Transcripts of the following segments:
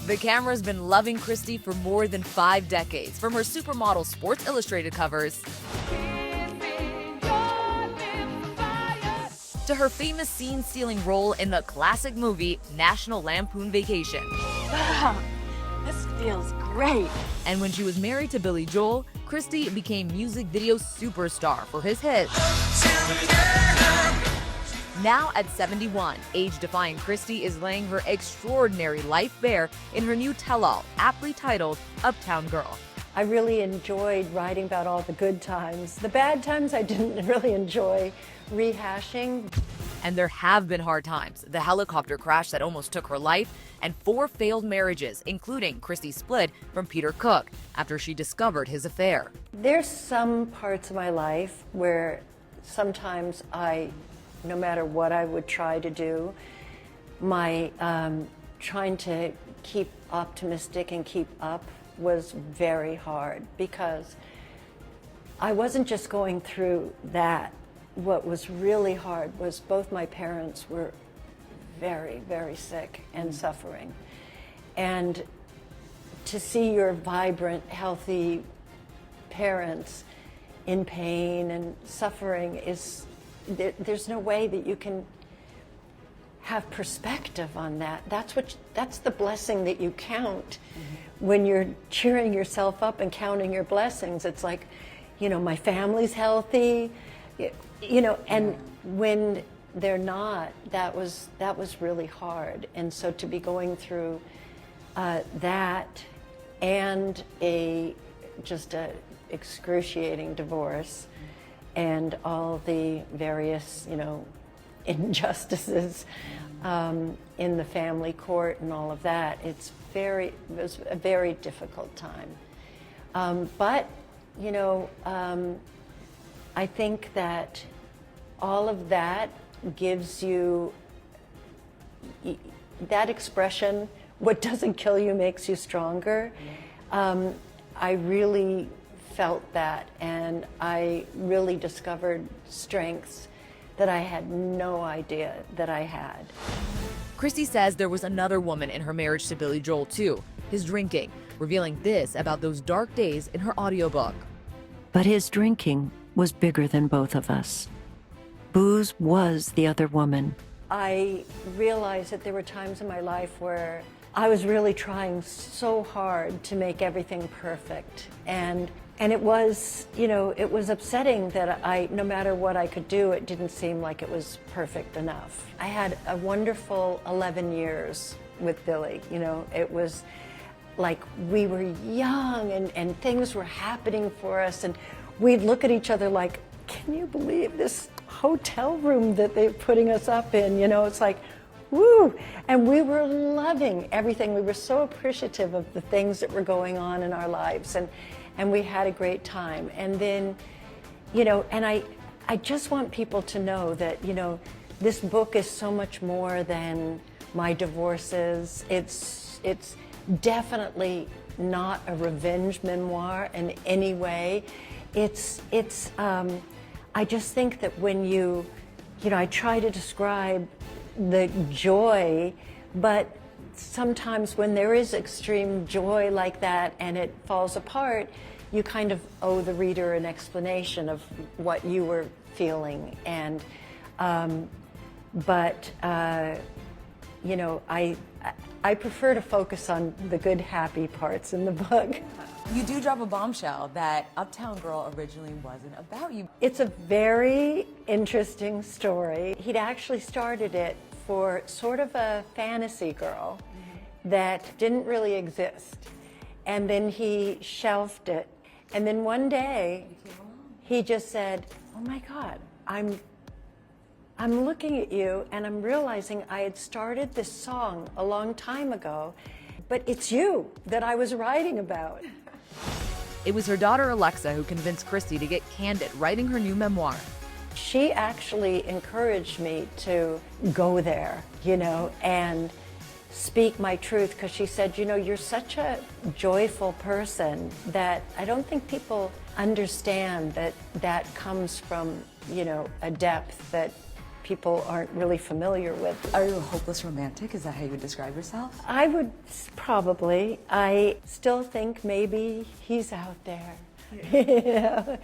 The camera's been loving Christie for more than 5 decades, from her supermodel Sports Illustrated covers to her famous scene-stealing role in the classic movie National Lampoon Vacation. Wow, this feels great. And when she was married to Billy Joel, Christie became music video superstar for his hits. Now at 71, age-defying Christie is laying her extraordinary life bare in her new tell-all, aptly titled Uptown Girl. I really enjoyed writing about all the good times. The bad times I didn't really enjoy rehashing. And there have been hard times: the helicopter crash that almost took her life, and 4 failed marriages, including Christie's split from Peter Cook after she discovered his affair. There's some parts of my life where sometimes no matter what I would try to do, my trying to keep optimistic and keep up was very hard, because I wasn't just going through that. What was really hard was both my parents were very, very sick and suffering. And to see your vibrant, healthy parents in pain and suffering is, there's no way that you can have perspective on that. That's the blessing that you count. When you're cheering yourself up and counting your blessings. It's like, my family's healthy, and when they're not, that was really hard. And so to be going through that and just a excruciating divorce and all the various, injustices in the family court and all of that, it was a very difficult time. But I think that all of that gives you that expression, what doesn't kill you makes you stronger. I really felt that, and I really discovered strengths that I had no idea that I had. Christie says there was another woman in her marriage to Billy Joel too, his drinking, revealing this about those dark days in her audiobook. But his drinking was bigger than both of us. Booze was the other woman. I realized that there were times in my life where I was really trying so hard to make everything perfect. And it was, it was upsetting that no matter what I could do, it didn't seem like it was perfect enough. I had a wonderful 11 years with Billy. It was like we were young and things were happening for us, and we'd look at each other like, can you believe this hotel room that they're putting us up in? It's like, woo! And we were loving everything. We were so appreciative of the things that were going on in our lives, and we had a great time. And then, and I just want people to know that, this book is so much more than my divorces. It's definitely not a revenge memoir in any way. I just think that when I try to describe the joy, but sometimes when there is extreme joy like that and it falls apart, you kind of owe the reader an explanation of what you were feeling. And, I prefer to focus on the good, happy parts in the book. You do drop a bombshell that Uptown Girl originally wasn't about you. It's a very interesting story. He'd actually started it for sort of a fantasy girl that didn't really exist. And then he shelved it. And then one day, he just said, oh my God, I'm looking at you and I'm realizing I had started this song a long time ago, but it's you that I was writing about. It was her daughter Alexa who convinced Christie to get candid writing her new memoir. She actually encouraged me to go there, and speak my truth, because she said, you're such a joyful person that I don't think people understand that comes from, a depth that people aren't really familiar with. Are you a hopeless romantic? Is that how you would describe yourself? I would probably. I still think maybe he's out there. You know?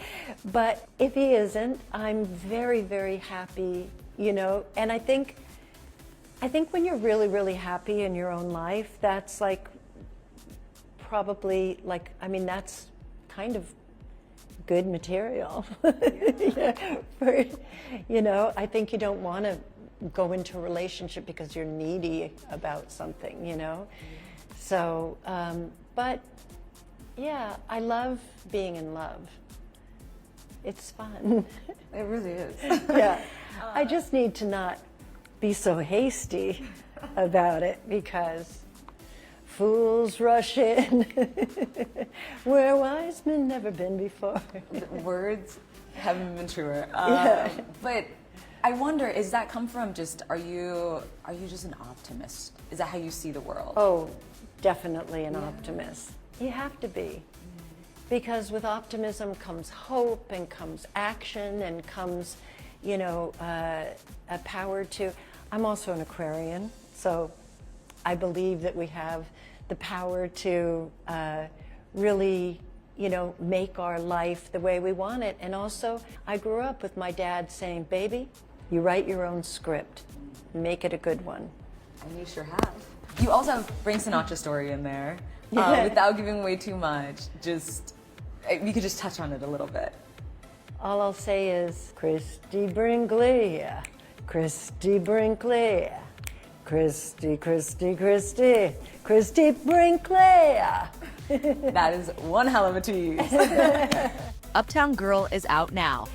But if he isn't, I'm very, very happy, you know. And I think when you're really, really happy in your own life, that's like probably like, I mean, that's kind of good material. Yeah. For, you know, I think you don't want to go into a relationship because you're needy about something, you know. So, but yeah, I love being in love. It's fun. It really is. Yeah, I just need to not be so hasty about it, because fools rush in where wise men never been before. Words haven't been truer. Yeah. But I wonder, is that come from just, are you just an optimist? Is that how you see the world? Oh, definitely an optimist. You have to be. Because with optimism comes hope, and comes action, and comes, you know, a power to... I'm also an Aquarian, so I believe that we have the power to really, you know, make our life the way we want it. And also, I grew up with my dad saying, baby, you write your own script. Make it a good one. And you sure have. You also have Frank Sinatra story in there. Yeah. Without giving away too much, just, you could just touch on it a little bit. All I'll say is, Christie Brinkley, Christie Brinkley, Christie, Christie, Christie, Christie Brinkley. That is one hell of a tease. Uptown Girl is out now.